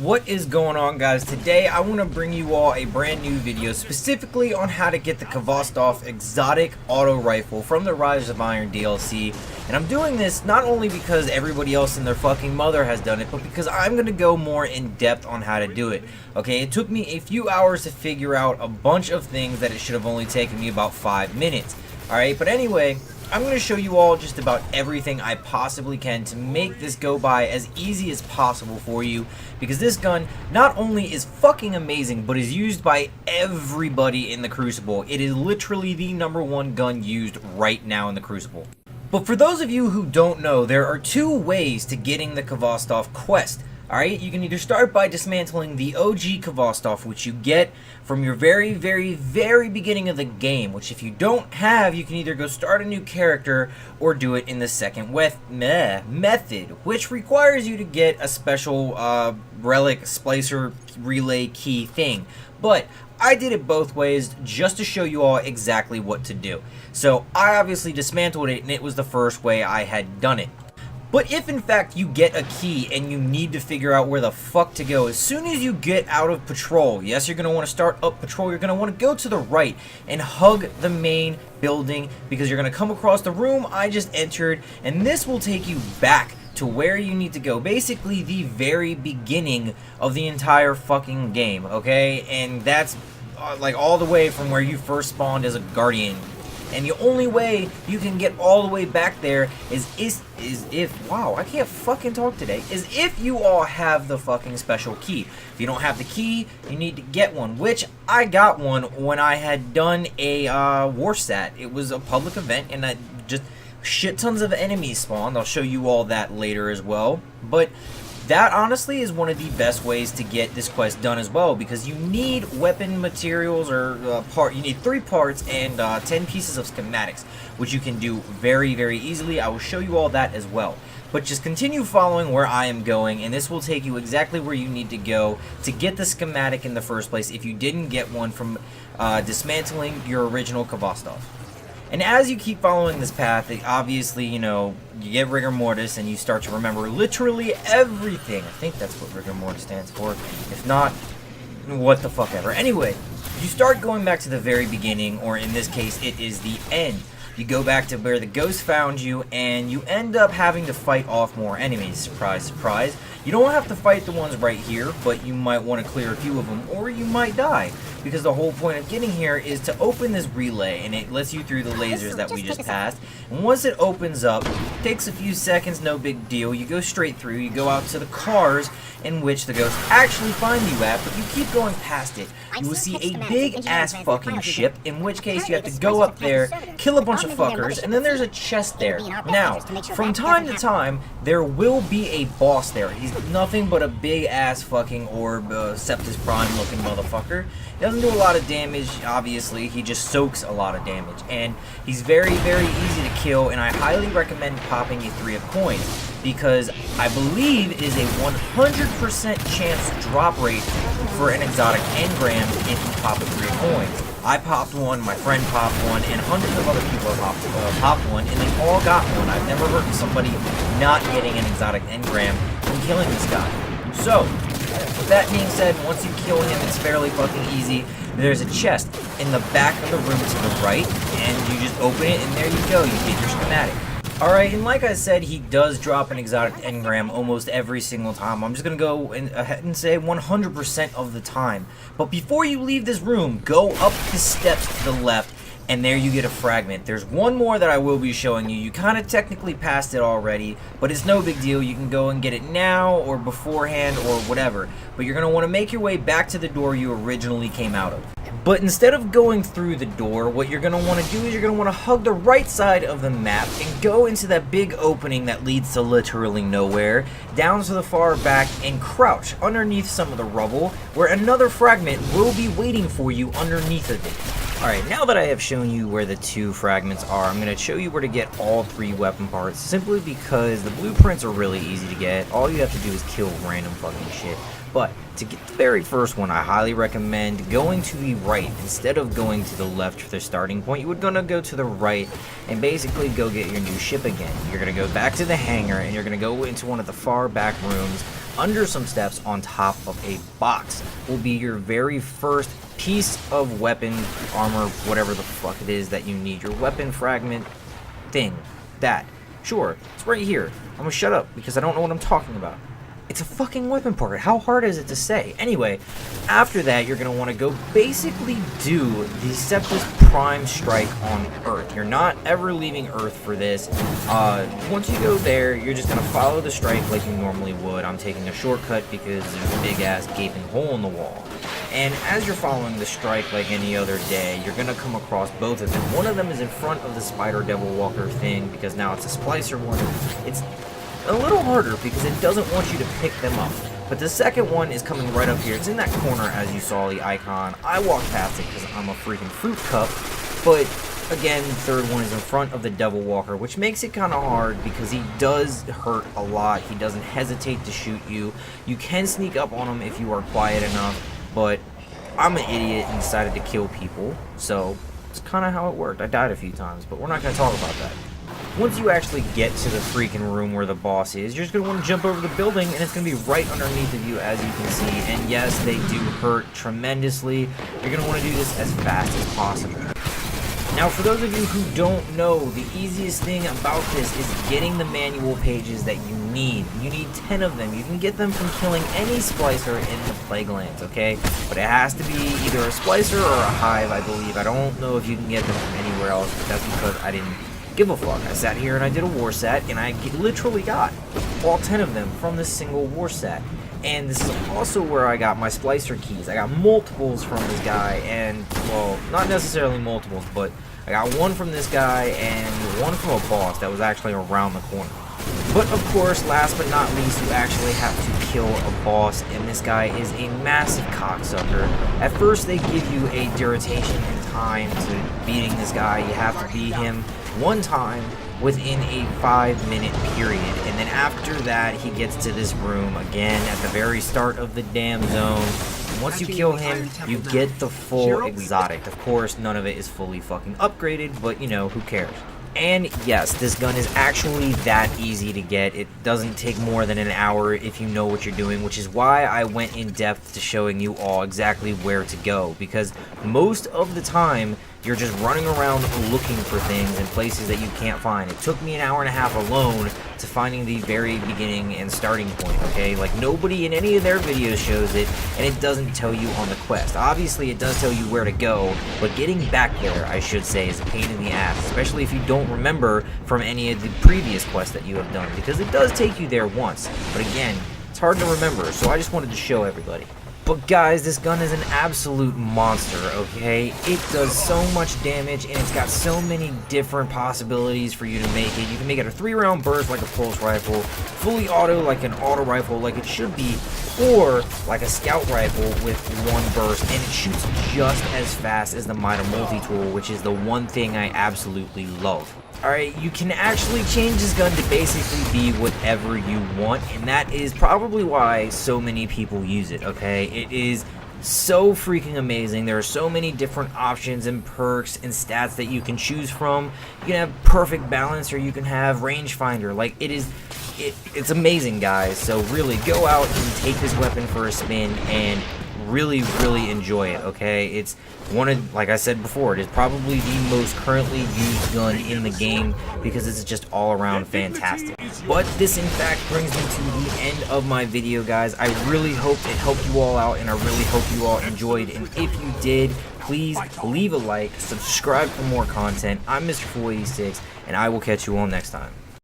What is going on, guys? Today I want to bring you all a brand new video specifically on how to get the KHVOSTOV exotic auto rifle from the Rise of Iron DLC. And I'm doing this not only because everybody else and their fucking mother has done it, but because I'm going to go more in depth on how to do it. Okay, it took me a few hours to figure out a bunch of things that it should have only taken me about 5 minutes. Alright, but anyway, I'm going to show you all just about everything I possibly can to make this go by as easy as possible for you, because this gun not only is fucking amazing, but is used by everybody in the Crucible. It is literally the #1 gun used right now in the Crucible. But for those of you who don't know, there are two ways to getting the KHVOSTOV quest. Alright, you can either start by dismantling the OG KHVOSTOV, which you get from your very beginning of the game, which if you don't have, you can either go start a new character or do it in the second method, which requires you to get a special relic splicer relay key thing. But I did it both ways just to show you all exactly what to do. So I obviously dismantled it, and it was the first way I had done it. But if in fact you get a key and you need to figure out where the fuck to go, as soon as you get out of patrol, yes, you're going to want to start up patrol, you're going to want to go to the right and hug the main building, because you're going to come across the room I just entered, and this will take you back to where you need to go. Basically the very beginning of the entire fucking game, okay? And that's like all the way from where you first spawned as a guardian. And the only way you can get all the way back there is if, wow, I can't fucking talk today, is if you all have the fucking special key. If you don't have the key, you need to get one, which I got one when I had done a Warsat. It was a public event, and I just shit tons of enemies spawned. I'll show you all that later as well. But that honestly is one of the best ways to get this quest done as well, because you need weapon materials, or you need 3 parts and 10 pieces of schematics, which you can do very easily. I will show you all that as well. But just continue following where I am going, and this will take you exactly where you need to go to get the schematic in the first place if you didn't get one from dismantling your original KHVOSTOV. And as you keep following this path, obviously, you know, you get rigor mortis and you start to remember literally everything. I think that's what rigor mortis stands for. If not, what the fuck ever. Anyway, you start going back to the very beginning, or in this case, it is the end. You go back to where the ghost found you, and you end up having to fight off more enemies. Surprise, surprise. You don't have to fight the ones right here, but you might want to clear a few of them, or you might die. Because the whole point of getting here is to open this relay, and it lets you through the lasers that we just passed. And once it opens up, it takes a few seconds, no big deal. You go straight through, you go out to the cars in which the ghosts actually find you at, but you keep going past it. You will see a big ass fucking ship, in which case you have to go up there, kill a bunch of fuckers, and then there's a chest there. Now, from time to time, there will be a boss there. He's nothing but a big ass fucking orb, Septus Prime looking motherfucker. He doesn't do a lot of damage, obviously, he just soaks a lot of damage, and he's very easy to kill, and I highly recommend popping a 3 of coins, because I believe it is a 100% chance drop rate for an exotic engram if you pop a 3 of coins. I popped one, my friend popped one, and hundreds of other people have popped one, and they all got one. I've never heard of somebody not getting an exotic engram from killing this guy. So, with that being said, once you kill him, it's fairly fucking easy. There's a chest in the back of the room to the right, and you just open it, and there you go, you get your schematic. Alright, and like I said, he does drop an exotic engram almost every single time. I'm just going to go ahead and say 100% of the time. But before you leave this room, go up the steps to the left, and there you get a fragment. There's one more that I will be showing you. You kind of technically passed it already, but it's no big deal. You can go and get it now or beforehand or whatever. But you're going to want to make your way back to the door you originally came out of. But instead of going through the door, what you're going to want to do is you're going to want to hug the right side of the map and go into that big opening that leads to literally nowhere, down to the far back, and crouch underneath some of the rubble, where another fragment will be waiting for you underneath of it. Alright, now that I have shown you where the 2 fragments are, I'm going to show you where to get all 3 weapon parts, simply because the blueprints are really easy to get. All you have to do is kill random fucking shit. But to get the very first one, I highly recommend going to the right instead of going to the left for the starting point. You would gonna go to the right and basically go get your new ship again. You're gonna go back to the hangar and you're gonna go into one of the far back rooms under some steps on top of a box will be your very first piece of weapon, armor, whatever the fuck it is that you need. Your weapon fragment thing. That. Sure, it's right here. I'm gonna shut up because I don't know what I'm talking about. It's a fucking weapon part. How hard is it to say? Anyway, after that, you're going to want to go basically do the Septus Prime Strike on Earth. You're not ever leaving Earth for this. Once you go there, you're just going to follow the strike like you normally would. I'm taking a shortcut because there's a big-ass gaping hole in the wall. And as you're following the strike like any other day, you're going to come across both of them. One of them is in front of the Spider Devil Walker thing because now it's a splicer one. It's a little harder because it doesn't want you to pick them up. But the second one is coming right up here. It's in that corner as you saw the icon. I walked past it because I'm a freaking fruit cup. But again, the third one is in front of the Devil Walker, which makes it kind of hard because he does hurt a lot. He doesn't hesitate to shoot you. You can sneak up on him if you are quiet enough, but I'm an idiot and decided to kill people. So it's kind of how it worked. I died a few times, but we're not going to talk about that. Once you actually get to the freaking room where the boss is, you're just going to want to jump over the building, and it's going to be right underneath of you, as you can see. And yes, they do hurt tremendously. You're going to want to do this as fast as possible. Now, for those of you who don't know, the easiest thing about this is getting the manual pages that you need. You need 10 of them. You can get them from killing any splicer in the Plaguelands, okay? But it has to be either a splicer or a hive, I believe. I don't know if you can get them from anywhere else, but that's because I didn't give a fuck. I sat here and I did a war set, and I literally got all 10 of them from this single war set. And this is also where I got my splicer keys. I got multiples from this guy, and, well, not necessarily multiples, but I got one from this guy and one from a boss that was actually around the corner. But of course, last but not least, you actually have to kill a boss, and this guy is a massive cocksucker. At first, they give you a duration and time to beating this guy. You have to beat him one time within a 5-minute period, and then after that he gets to this room again at the very start of the damn zone. Once you kill him, you get the full exotic. Of course, none of it is fully fucking upgraded, but you know, who cares? And yes, this gun is actually that easy to get. It doesn't take more than an hour if you know what you're doing, which is why I went in depth to showing you all exactly where to go, because most of the time you're just running around looking for things in places that you can't find. It took me an hour and a half alone to finding the very beginning and starting point, okay? Like, nobody in any of their videos shows it, and it doesn't tell you on the quest. Obviously, it does tell you where to go, but getting back there, I should say, is a pain in the ass, especially if you don't remember from any of the previous quests that you have done, because it does take you there once. But again, it's hard to remember, so I just wanted to show everybody. But guys, this gun is an absolute monster, okay? It does so much damage, and it's got so many different possibilities for you to make it. You can make it a 3-round burst like a pulse rifle, fully auto like an auto rifle like it should be, or like a scout rifle with one burst, and it shoots just as fast as the Mida multi-tool, which is the one thing I absolutely love. Alright, you can actually change this gun to basically be whatever you want, and that is probably why so many people use it, okay? It is so freaking amazing. There are so many different options and perks and stats that you can choose from. You can have perfect balance, or you can have rangefinder. Like, it's amazing, guys. So really, go out and take this weapon for a spin and really enjoy it, okay? It's one of, like I said before, it is probably the most currently used gun in the game because it's just all around fantastic. But this in fact brings me to the end of my video, guys. I really hope it helped you all out, and I really hope you all enjoyed, and if you did, please leave a like, subscribe for more content. I'm Mr. 486, and I will catch you all next time.